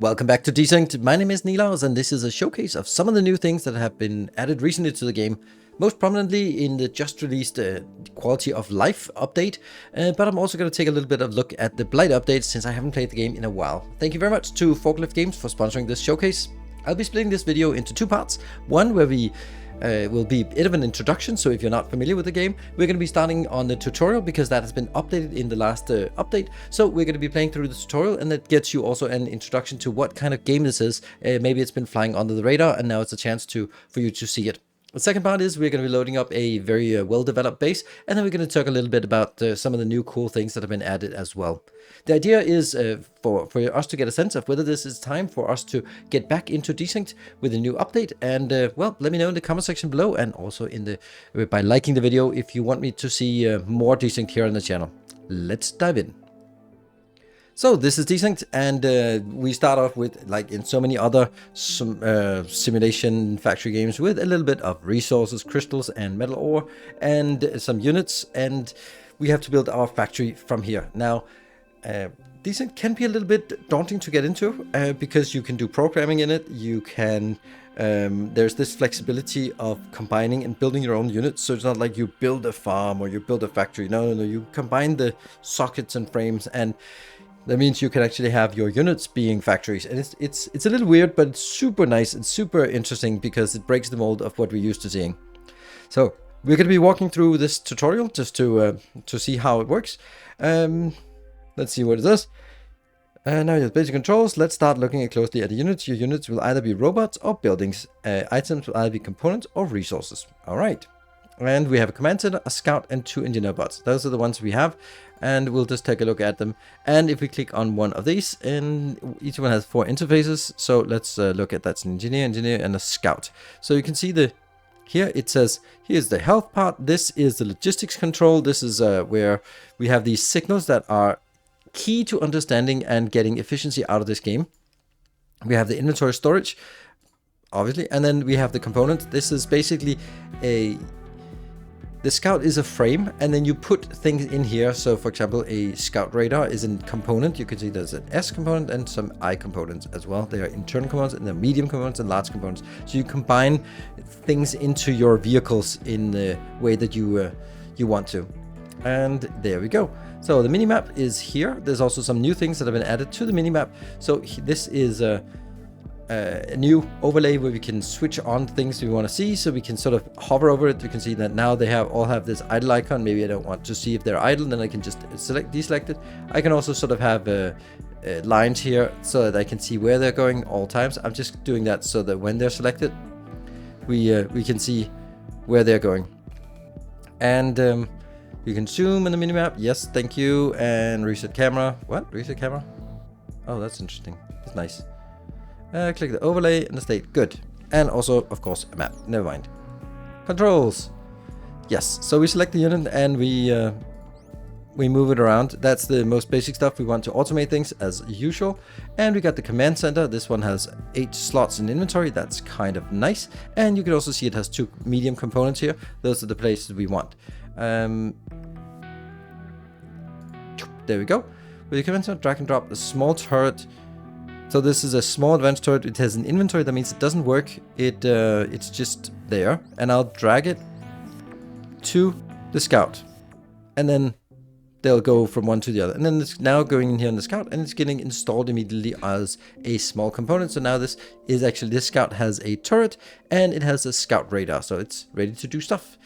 Welcome back to Desynced. My name is Nilaus, and this is a showcase of some of the new things that have been added recently to the game. Most prominently in the just released quality of life update, but I'm also going to take a little bit of a look at the blight update since I haven't played the game in a while. Thank you very much to Forklift Games for sponsoring this showcase. I'll be splitting this video into two parts. One where we will be a bit of an introduction, so if you're not familiar with the game, we're going to be starting on the tutorial because that has been updated in the last update. So we're going to be playing through the tutorial, and that gets you also an introduction to what kind of game this is. Maybe it's been flying under the radar, and now it's a chance for you to see it. The second part is we're going to be loading up a very well-developed base, and then we're going to talk a little bit about some of the new cool things that have been added as well. The idea is for us to get a sense of whether this is time for us to get back into Desynced with a new update. And well, let me know in the comment section below, and also by liking the video if you want me to see more Desynced here on the channel. Let's dive in. So this is Desynced, and we start off with, like in so many other simulation factory games, with a little bit of resources, crystals and metal ore, and some units, and we have to build our factory from here. Now, Desynced can be a little bit daunting to get into because you can do programming in it. You can there's this flexibility of combining and building your own units, so it's not like you build a farm or you build a factory. No, you combine the sockets and frames, and that means you can actually have your units being factories, and it's a little weird, but it's super nice and super interesting because it breaks the mold of what we're used to seeing. So we're going to be walking through this tutorial just to see how it works. Let's see what it does. Now your basic controls. Let's start looking closely at the units. Your units will either be robots or buildings. Items will either be components or resources. All right. And we have a command center, a scout, and 2 engineer bots. Those are the ones we have, and we'll just take a look at them. And if we click on one of these, and each one has 4 interfaces, so let's look at that's an engineer, and a scout. So you can see here it says, here's the health part, this is the logistics control, this is where we have these signals that are key to understanding and getting efficiency out of this game. We have the inventory storage, obviously, and then we have the components. This is basically the scout is a frame, and then you put things in here. So for example, a scout radar is a component. You can see there's an S component and some I components as well. They are internal components, and they're medium components and large components. So you combine things into your vehicles in the way that you want to. And there we go. So the minimap is here. There's also some new things that have been added to the minimap. So this is a new overlay where we can switch on things we want to see, so we can sort of hover over it. You can see that now they all have this idle icon. Maybe I don't want to see if they're idle, then I can just deselect it. I can also sort of have lines here so that I can see where they're going all times. I'm just doing that so that when they're selected, we can see where they're going. And you can zoom in the minimap. Yes, thank you. And reset camera. What? Reset camera? Oh, that's interesting. That's nice. Click the overlay and the state. Good. And also, of course, a map. Never mind. Controls. Yes. So we select the unit and we move it around. That's the most basic stuff. We want to automate things as usual. And we got the command center. This one has 8 slots in inventory. That's kind of nice. And you can also see it has 2 medium components here. Those are the places we want. There we go. With the command center, drag and drop a small turret. So this is a small advanced turret. It has an inventory. That means it doesn't work. It's just there. And I'll drag it to the scout. And then they'll go from one to the other. And then it's now going in here on the scout, and it's getting installed immediately as a small component. So now this scout has a turret, and it has a scout radar. So it's ready to do stuff.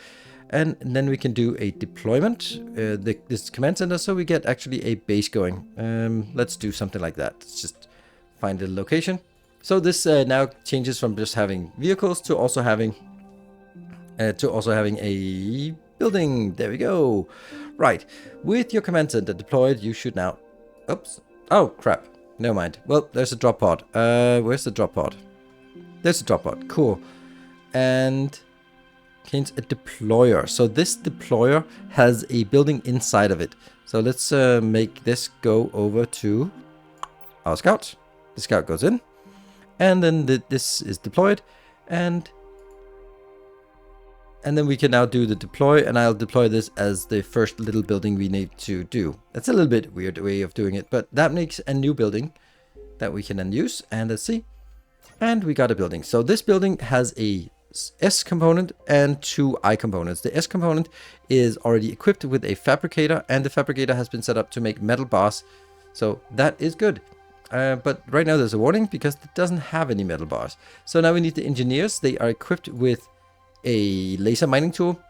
And then we can do a deployment, this command center, so we get actually a base going. Let's do something like that. Let's just find a location. So this now changes from just having vehicles to also having a building. There we go. Right. With your command center deployed, you should now. Oops. Oh crap. Never mind. Well, there's a drop pod. Where's the drop pod? There's a drop pod. Cool. And contains a deployer. So this deployer has a building inside of it. So let's make this go over to our scout. The scout goes in, and then this is deployed, and then we can now do the deploy, and I'll deploy this as the first little building we need to do. That's a little bit weird way of doing it, but that makes a new building that we can then use. And let's see. And we got a building. So this building has a S component and 2 I components. The S component is already equipped with a fabricator, and the fabricator has been set up to make metal bars. So that is good. But right now there's a warning because it doesn't have any metal bars. So now we need the engineers. They are equipped with a laser mining tool.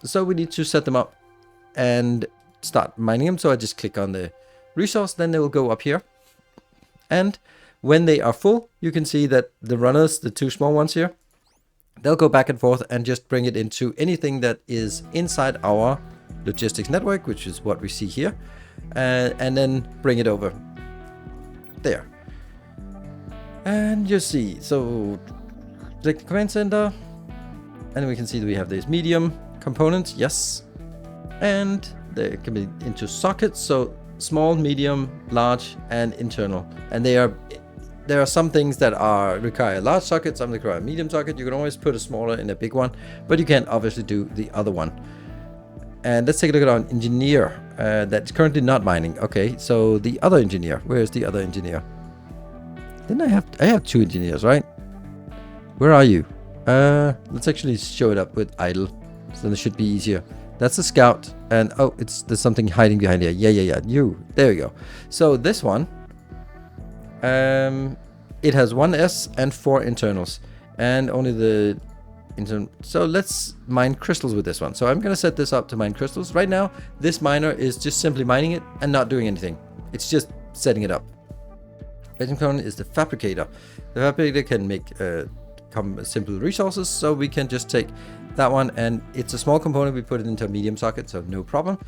So we need to set them up and start mining them. So I just click on the resource, then they will go up here. And when they are full, you can see that the runners, the 2 small ones here, they'll go back and forth and just bring it into anything that is inside our logistics network, which is what we see here, and then bring it over there. And you see, so click the command center, and we can see that we have this medium components, yes, and they can be into sockets, so small, medium, large, and internal. And there are some things that require a large socket, some require a medium socket. You can always put a smaller in a big one, but you can't obviously do the other one. And let's take a look at our engineer that's currently not mining. Okay, so the other engineer, where's the other engineer? Didn't I have 2 engineers, right? Where are you? Let's actually show it up with idle, so it should be easier. That's a scout, and oh, there's something hiding behind here. Yeah, there we go. So this one, it has 1 S and 4 internals, and only the internal. So let's mine crystals with this one. So I'm gonna set this up to mine crystals. Right now, this miner is just simply mining it and not doing anything. It's just setting it up. Second component is the fabricator. The fabricator can make simple resources, so we can just take that one, and it's a small component. We put it into a medium socket, so no problem.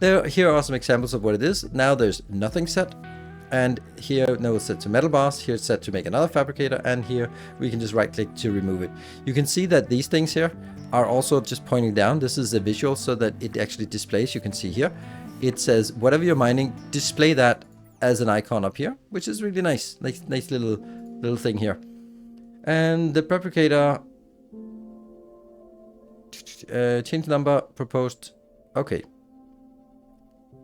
Here are some examples of what it is. Now there's nothing set. And here now it's set to metal bars, here it's set to make another fabricator, and here we can just right click to remove it. You can see that these things here are also just pointing down. This is a visual so that it actually displays. You can see here it says whatever you're mining, display that as an icon up here, which is really nice. Nice little thing here. And the fabricator, change number, proposed. Okay,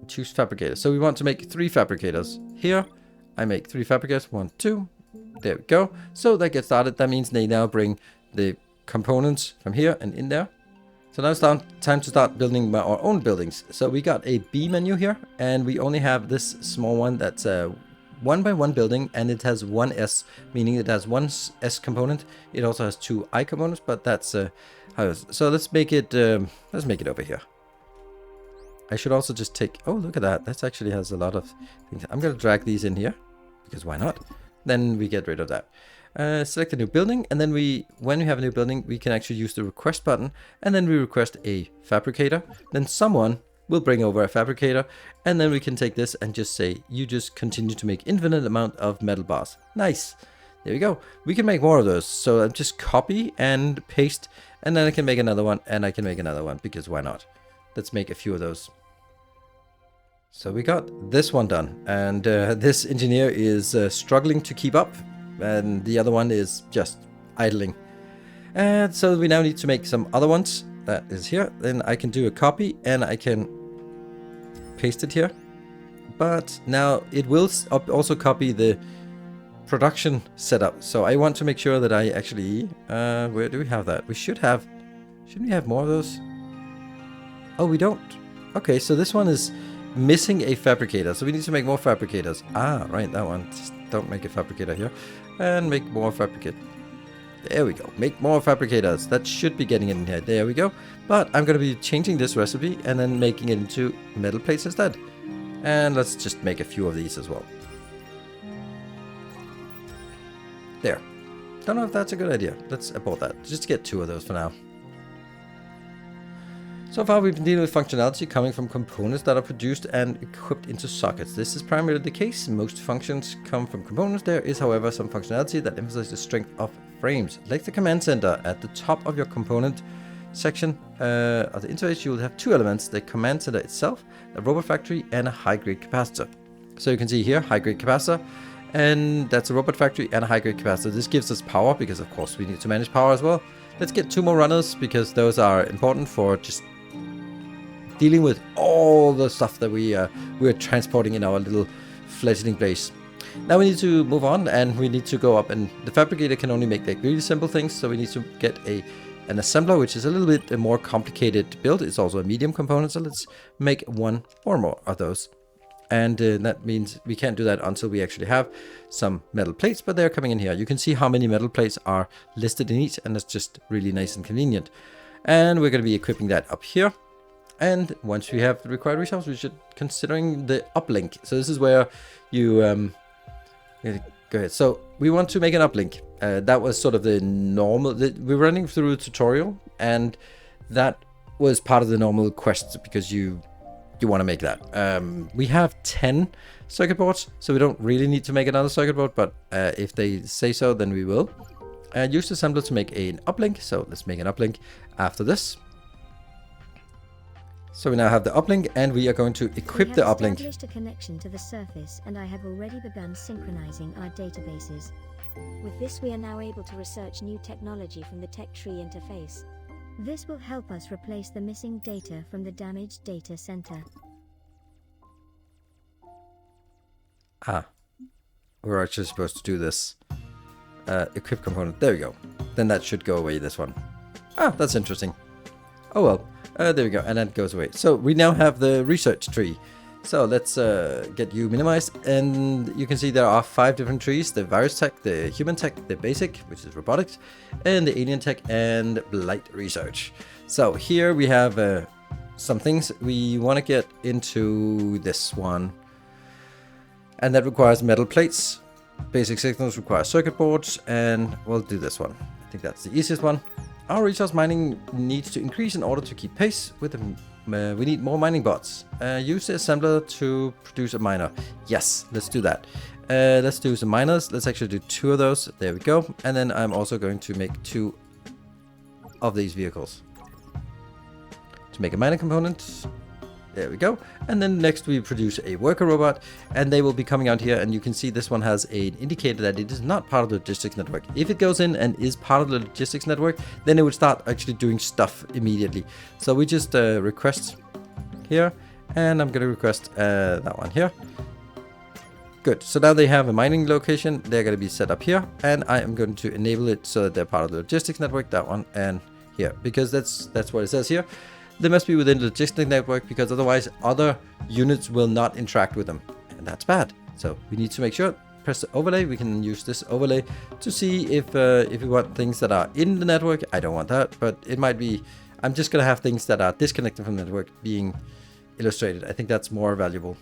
choose fabricator. So we want to make 3 fabricators. Here I make 3 fabricators, 1, 2, there we go. So that gets started. That means they now bring the components from here and in there. So now it's time to start building our own buildings. So we got a B menu here, and we only have this small one that's a 1x1 building, and it has 1 S, meaning it has 1 S component. It also has 2 I components, but that's so let's make it over here. I should also just take, oh, look at that. That actually has a lot of things. I'm going to drag these in here because why not? Then we get rid of that. Select a new building, and then when we have a new building, we can actually use the request button, and then we request a fabricator. Then someone will bring over a fabricator, and then we can take this and just say, you just continue to make infinite amount of metal bars. Nice. There we go. We can make more of those. So I'll just copy and paste, and then I can make another one, and I can make another one, because why not? Let's make a few of those. So we got this one done, and this engineer is struggling to keep up, and the other one is just idling. And so we now need to make some other ones. That is here. Then I can do a copy, and I can paste it here. But now it will also copy the production setup. So I want to make sure that I actually, where do we have that? Shouldn't we have more of those? Oh, we don't. Okay, so this one is missing a fabricator, so we need to make more fabricators. Ah, right, that one. Just don't make a fabricator here, and make more fabricate. There we go. Make more fabricators. That should be getting it in here. There we go. But I'm going to be changing this recipe and then making it into metal plates instead. And let's just make a few of these as well. There. Don't know if that's a good idea. Let's abort that. Just get 2 of those for now. So far we've been dealing with functionality coming from components that are produced and equipped into sockets. This is primarily the case. Most functions come from components. There is, however, some functionality that emphasizes the strength of frames. Like the command center, at the top of your component section of the interface, you will have 2 elements: the command center itself, a robot factory, and a high-grade capacitor. So you can see here, high-grade capacitor, and that's a robot factory and a high-grade capacitor. This gives us power, because of course we need to manage power as well. Let's get 2 more runners, because those are important for just dealing with all the stuff that we're transporting in our little fledgling base. Now we need to move on, and we need to go up, and the fabricator can only make like really simple things, so we need to get an assembler, which is a little bit more complicated build. It's also a medium component, so let's make one or more of those. And that means we can't do that until we actually have some metal plates, but they're coming in here. You can see how many metal plates are listed in each, and that's just really nice and convenient. And we're going to be equipping that up here. And once we have the required resource, we should considering the uplink. So this is where you go ahead. So we want to make an uplink. That was sort of the normal. We're running through a tutorial, and that was part of the normal quests because you want to make that. We have 10 circuit boards, so we don't really need to make another circuit board, but if they say so, then we will. Use the assembler to make an uplink, so let's make an uplink after this. So we now have the uplink, and we are going to equip the uplink. We have established a connection to the surface, and I have already begun synchronizing our databases. With this, we are now able to research new technology from the tech tree interface. This will help us replace the missing data from the damaged data center. Ah, we're actually supposed to do this. Equip component, there we go. Then that should go away, this one. Ah, that's interesting. Oh well, there we go, and that goes away. So we now have the research tree. So let's get you minimized, and you can see there are 5 different trees: the virus tech, the human tech, the basic, which is robotics, and the alien tech and blight research. So here we have some things we want to get into this one, and that requires metal plates. Basic signals require circuit boards, and we'll do this one. I think that's the easiest one. Our resource mining needs to increase in order to keep pace with the we need more mining bots. Use the assembler to produce a miner. Yes, let's do that. Let's do some miners. Let's actually do 2 of those. There we go. And then I'm also going to make 2 of these vehicles to make a mining component. There we go. And then next we produce a worker robot, and they will be coming out here, and you can see this one has an indicator that it is not part of the logistics network. If it goes in and is part of the logistics network, then it would start actually doing stuff immediately. So we just request here, and I'm going to request that one here. Good. So now they have a mining location. They're going to be set up here, and I am going to enable it so that they're part of the logistics network, that one, and here, because that's what it says here. They must be within the logistic network, because otherwise other units will not interact with them, and that's bad. So we need to make sure, press the overlay. We can use this overlay to see if we want things that are in the network. I don't want that, but it might be, I'm just gonna have things that are disconnected from the network being illustrated. I think that's more valuable.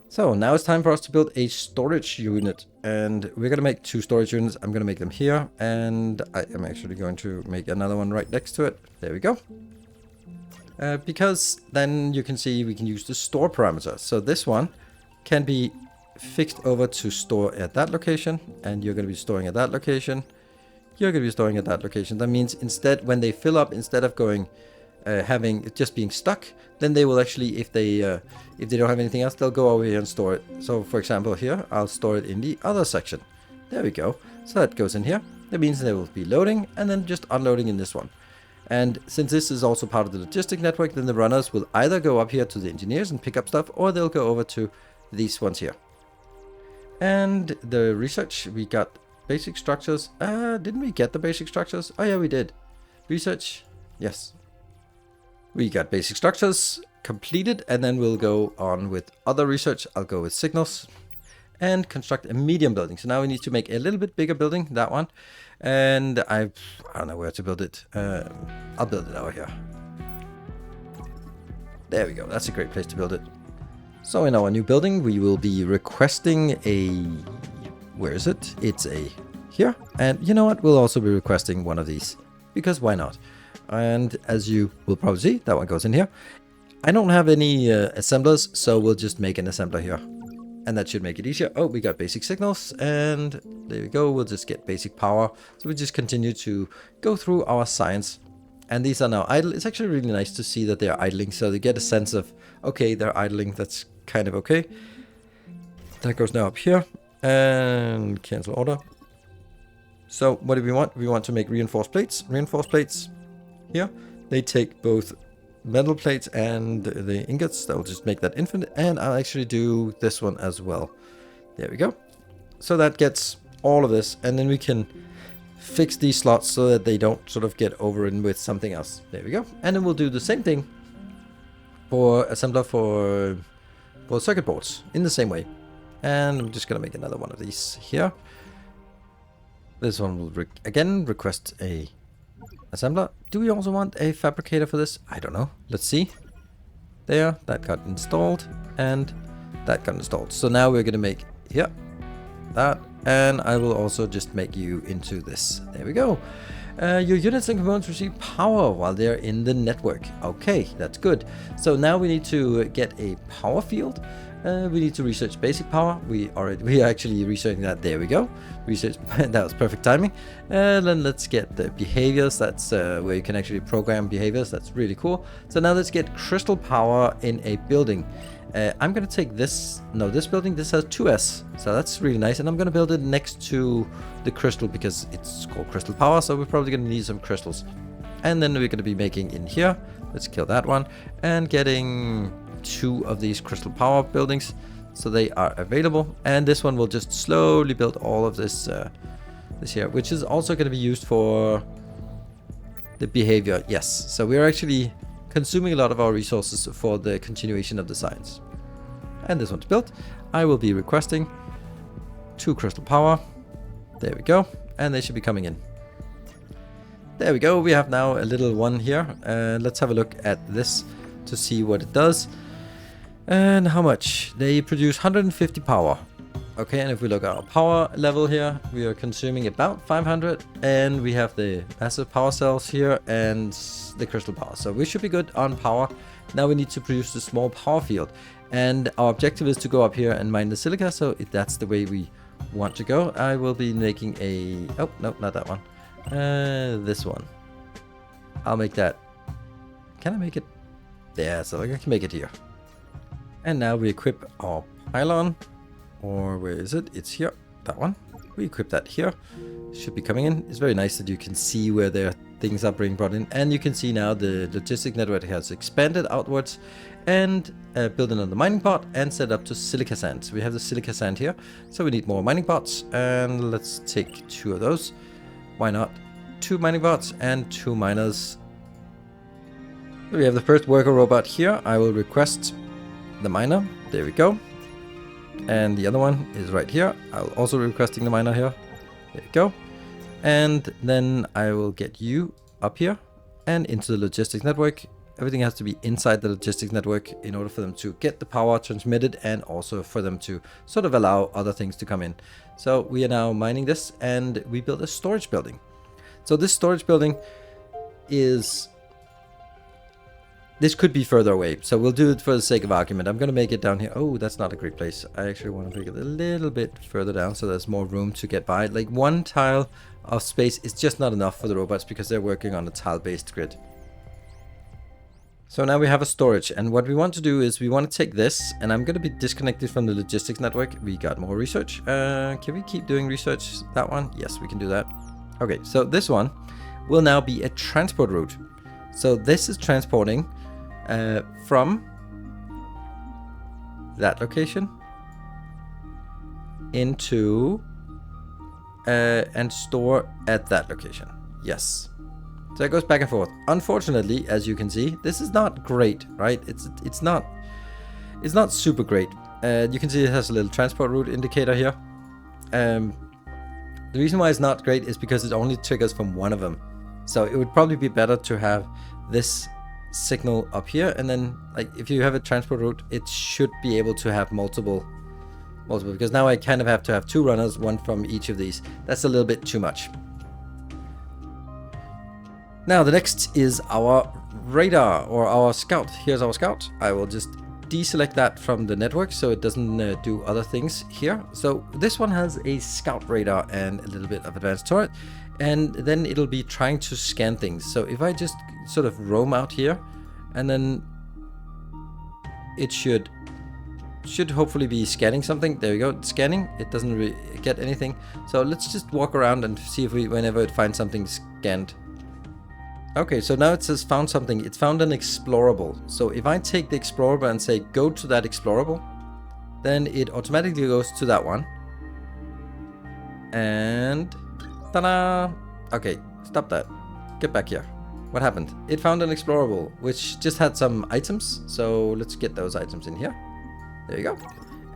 So now it's time for us to build a storage unit, and we're gonna make 2 storage units. I'm gonna make them here, and I am actually going to make another one right next to it. There we go. Because then you can see we can use the store parameter. So this one can be fixed over to store at that location, and you're going to be storing at that location. You're going to be storing at that location. That means instead, when they fill up, instead of going having it just being stuck, then they will actually, if they don't have anything else, they'll go over here and store it. So for example here, I'll store it in the other section. There we go. So that goes in here. That means they will be loading and then just unloading in this one. And since this is also part of the logistic network, then the runners will either go up here to the engineers and pick up stuff, or they'll go over to these ones here. And the research, we got basic structures. Didn't we get the basic structures? Oh yeah, we did. Research, yes. We got basic structures completed, and then we'll go on with other research. I'll go with signals and construct a medium building. So now we need to make a little bit bigger building, that one. And I don't know where to build it. I'll build it over here. There we go. That's a great place to build it. So in our new building, we will be requesting a... Where is it? It's a... Here. And you know what? We'll also be requesting one of these. Because why not? And as you will probably see, that one goes in here. I don't have any assemblers, so we'll just make an assembler here. And that should make it easier. Oh, we got basic signals, and there we go. We'll just get basic power. So we just continue to go through our science. And these are now idle. It's actually really nice to see that they're idling, so they get a sense of, okay, they're idling. That's kind of okay. That goes now up here, and cancel order. So what do we want? We want to make reinforced plates. Reinforced plates here. They take both metal plates and the ingots. That will just make that infinite, and I'll actually do this one as well. There we go. So that gets all of this, and then we can fix these slots so that they don't sort of get overridden with something else. There we go. And then we'll do the same thing for assembler for circuit boards in the same way. And I'm just gonna make another one of these here. This one will again request a assembler. Do we also want a fabricator for this? I don't know. Let's see. There, that got installed, and that got installed. So now we're gonna make here that, and I will also just make you into this. There we go. Your units and components receive power while they're in the network. Okay, that's good. So now we need to get a power field. We need to research basic power. We are actually researching that. There we go. Research. That was perfect timing. Then let's get the behaviors. That's where you can actually program behaviors. That's really cool. So now let's get crystal power in a building. I'm gonna take this. No, this building. This has 2S, so that's really nice. And I'm gonna build it next to the crystal because it's called crystal power. So we're probably gonna need some crystals. And then we're gonna be making in here. Let's kill that one and getting 2 of these crystal power buildings, so they are available. And this one will just slowly build all of this this here, which is also going to be used for the behavior. Yes, so we are actually consuming a lot of our resources for the continuation of the science. And this one's built. I will be requesting 2 crystal power. There we go, and they should be coming in. There we go. We have now a little one here. Let's have a look at this to see what it does. And how much? They produce 150 power. Okay, and if we look at our power level here, we are consuming about 500, and we have the massive power cells here and the crystal power. So we should be good on power. Now we need to produce the small power field, and our objective is to go up here and mine the silica. So if that's the way we want to go, I will be making a... Oh, no, not that one. This one. I'll make that. Can I make it? Yeah, so I can make it here. And now we equip our pylon, or where is it? It's here, that one. We equip that here. Should be coming in. It's very nice that you can see where their things are being brought in. And you can see now the logistic network has expanded outwards and built another mining pot and set up to silica sand. So we have the silica sand here. So we need more mining pots, and let's take 2 of those. Why not? 2 mining pots and 2 miners. We have the first worker robot here. I will request the miner. There we go. And the other one is right here. I'll also be requesting the miner here. There you go. And then I will get you up here and into the logistics network. Everything has to be inside the logistics network in order for them to get the power transmitted, and also for them to sort of allow other things to come in. So we are now mining this, and we built a storage building. So this storage building is... This could be further away, so we'll do it for the sake of argument. I'm going to make it down here. Oh, that's not a great place. I actually want to make it a little bit further down so there's more room to get by. Like 1 tile of space is just not enough for the robots because they're working on a tile-based grid. So now we have a storage, and what we want to do is we want to take this, and I'm going to be disconnected from the logistics network. We got more research. Can we keep doing research? That one? Yes, we can do that. Okay, so this one will now be a transport route. So this is transporting from that location into and store at that location. Yes. So it goes back and forth. Unfortunately, as you can see, this is not great, right? It's not super great. You can see it has a little transport route indicator here. The reason why it's not great is because it only triggers from one of them. So it would probably be better to have this signal up here, and then like if you have a transport route, it should be able to have multiple, because now I kind of have to have 2 runners, 1 from each of these. That's a little bit too much. Now the next is our radar, or our scout. Here's our scout. I will just deselect that from the network so it doesn't do other things here. So this one has a scout radar and a little bit of advanced turret, and then it'll be trying to scan things. So if I just sort of roam out here, and then it should hopefully be scanning something. There we go, it's scanning. It doesn't really get anything. So let's just walk around and see if whenever it finds something scanned. Okay, so now it says found something. It's found an explorable. So if I take the explorable and say go to that explorable, then it automatically goes to that one. And ta-da! Okay, stop that. Get back here. What happened? It found an explorable, which just had some items. So let's get those items in here. There you go.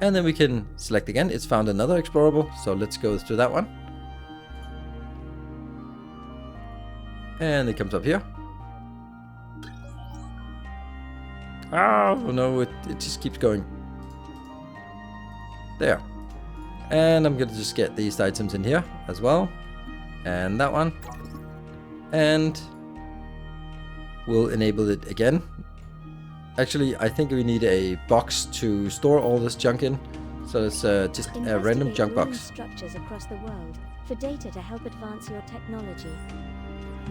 And then we can select again. It's found another explorable. So let's go through that one. And it comes up here. Oh no, it just keeps going. There. And I'm gonna just get these items in here as well. And that one. And we'll enable it again. Actually, I think we need a box to store all this junk in. So it's just a random junk box. Structures across the world for data to help advance your technology.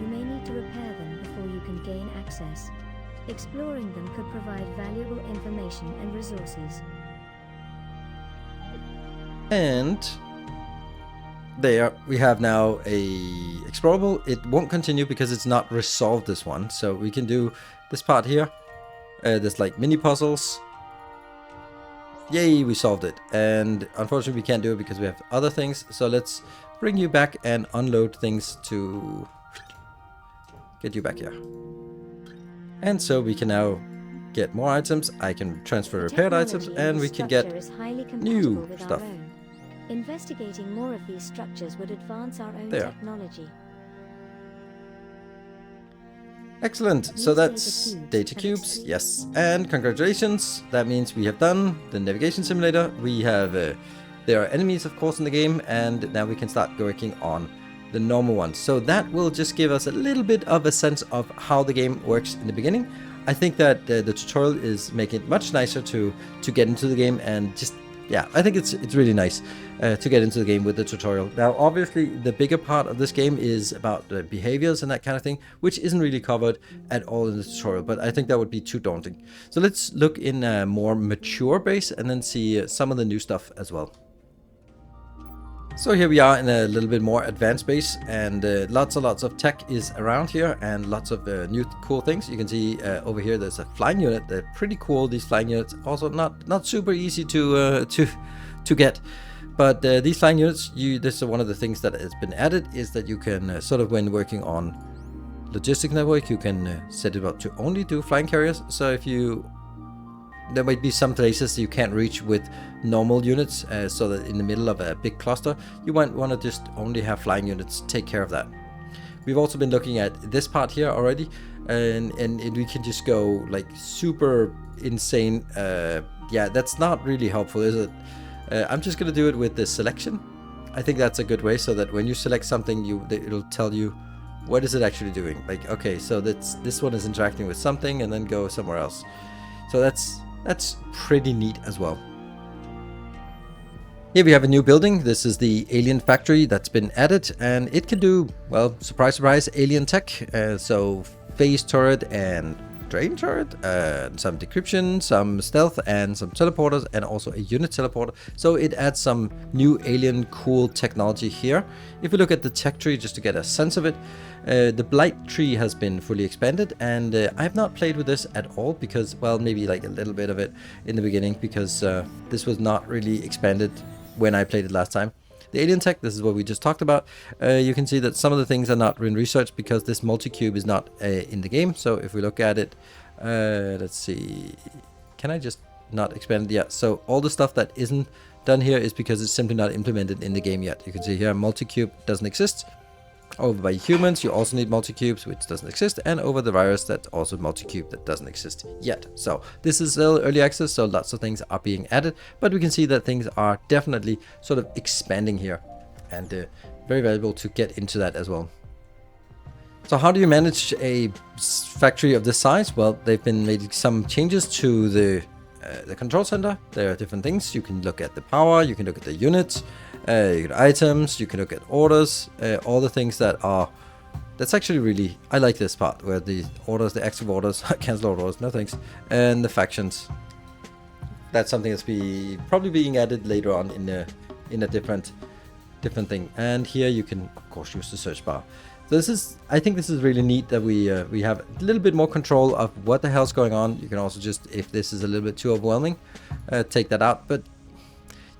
You may need to repair them before you can gain access. Exploring them could provide valuable information and resources. And there we have now a explorable. It won't continue because it's not resolved, this one. So we can do this part here. There's like mini puzzles. Yay, we solved it. And unfortunately we can't do it because we have other things. So let's bring you back and unload things to get you back here. And so we can now get more items. I can transfer repaired items and we can get new stuff. Investigating more of these structures would advance our own technology. Excellent. So that's data cubes. Yes. And congratulations. That means we have done the navigation simulator. We have there are enemies, of course, in the game, and now we can start working on the normal ones. So that will just give us a little bit of a sense of how the game works in the beginning. I think that the tutorial is making it much nicer to get into the game, and just yeah, I think it's really nice to get into the game with the tutorial. Now, obviously, the bigger part of this game is about the behaviors and that kind of thing, which isn't really covered at all in the tutorial, but I think that would be too daunting. So let's look in a more mature base and then see some of the new stuff as well. So here we are in a little bit more advanced base, and lots of tech is around here, and lots of new cool things. You can see over here there's a flying unit. They're pretty cool, these flying units. Also not super easy to get, but these flying units, this is one of the things that has been added, is that you can sort of, when working on logistics network, you can set it up to only do flying carriers. So if there might be some places you can't reach with normal units, so that in the middle of a big cluster, you might want to just only have flying units take care of that. We've also been looking at this part here already, and we can just go like super insane. Yeah, that's not really helpful, is it? I'm just gonna do it with the selection. I think that's a good way, so that when you select something, it'll tell you what is it actually doing. Like, okay, so this one is interacting with something, and then go somewhere else. So that's pretty neat as well. Here we have a new building. This is the alien factory that's been added, and it can do, well, surprise surprise, alien tech. So phase turret and drain turret, some decryption, some stealth, and some teleporters, and also a unit teleporter. So it adds some new alien cool technology here. If we look at the tech tree just to get a sense of it, the blight tree has been fully expanded, and I have not played with this at all because, well, maybe like a little bit of it in the beginning, because this was not really expanded when I played it last time. The alien tech, this is what we just talked about. You can see that some of the things are not in research because this multi-cube is not in the game. So if we look at it, let's see, can I just not expand it? Yeah, so all the stuff that isn't done here is because it's simply not implemented in the game yet. You can see here multi-cube doesn't exist. Over by humans, you also need multi-cubes, which doesn't exist, and over the virus, that's also multi-cube that doesn't exist yet. So this is still early access, so lots of things are being added, but we can see that things are definitely sort of expanding here, and very valuable to get into that as well. So how do you manage a factory of this size? Well, they've been made some changes to the control center. There are different things. You can look at the power, you can look at the units, you get items, you can look at orders, all the things that's actually really, I like this part where the orders, the active orders, cancel orders, no thanks, and the factions. That's something that's probably being added later on in a different thing. And here you can of course use the search bar. So I think this is really neat that we have a little bit more control of what the hell's going on. You can also just, if this is a little bit too overwhelming, take that out. But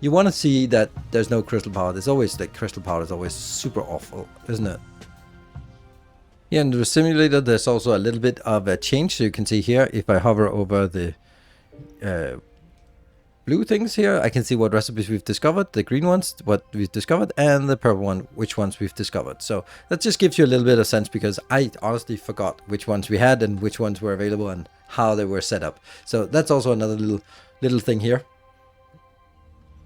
you want to see that there's no crystal power. There's always, like, crystal power is always super awful, isn't it? Yeah, in the simulator, there's also a little bit of a change. So you can see here, if I hover over the blue things here, I can see what recipes we've discovered, the green ones, what we've discovered, and the purple one, which ones we've discovered. So that just gives you a little bit of sense, because I honestly forgot which ones we had and which ones were available and how they were set up. So that's also another little thing here.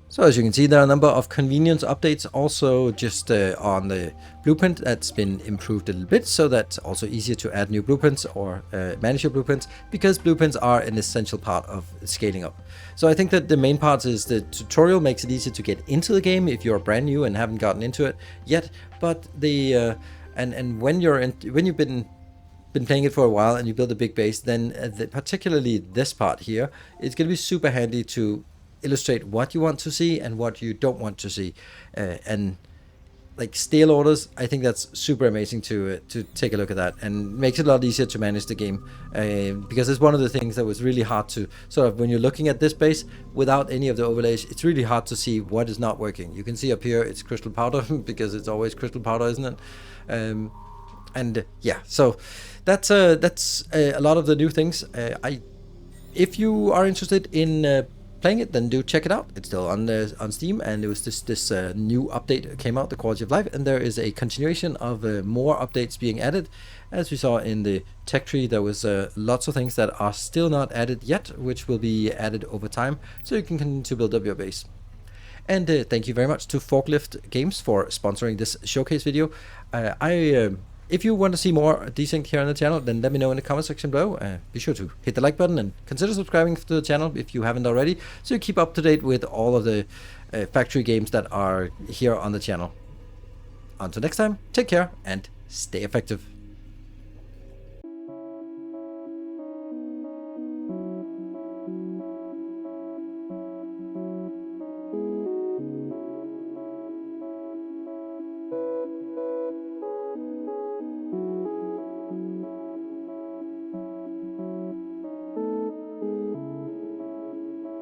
So as you can see, there are a number of convenience updates also just on the blueprint that's been improved a little bit, so that's also easier to add new blueprints or manage your blueprints, because blueprints are an essential part of scaling up. So I think that the main part is the tutorial makes it easier to get into the game if you're brand new and haven't gotten into it yet, but the and when you've been playing it for a while and you build a big base, then particularly this part here, it's going to be super handy to illustrate what you want to see and what you don't want to see, and like stale orders, I think that's super amazing to take a look at that, and makes it a lot easier to manage the game, because it's one of the things that was really hard to sort of, when you're looking at this base without any of the overlays, it's really hard to see what is not working. You can see up here it's crystal powder because it's always crystal powder, isn't it? And yeah, so that's a lot of the new things. If you are interested in playing it, then do check it out. It's still on Steam, and it was this new update came out, the quality of life, and there is a continuation of more updates being added. As we saw in the tech tree, there was lots of things that are still not added yet, which will be added over time, so you can continue to build up your base. And thank you very much to Forklift Games for sponsoring this showcase video. If you want to see more Desynced here on the channel, then let me know in the comment section below. Be sure to hit the like button and consider subscribing to the channel if you haven't already, so you keep up to date with all of the factory games that are here on the channel. Until next time, take care and stay effective.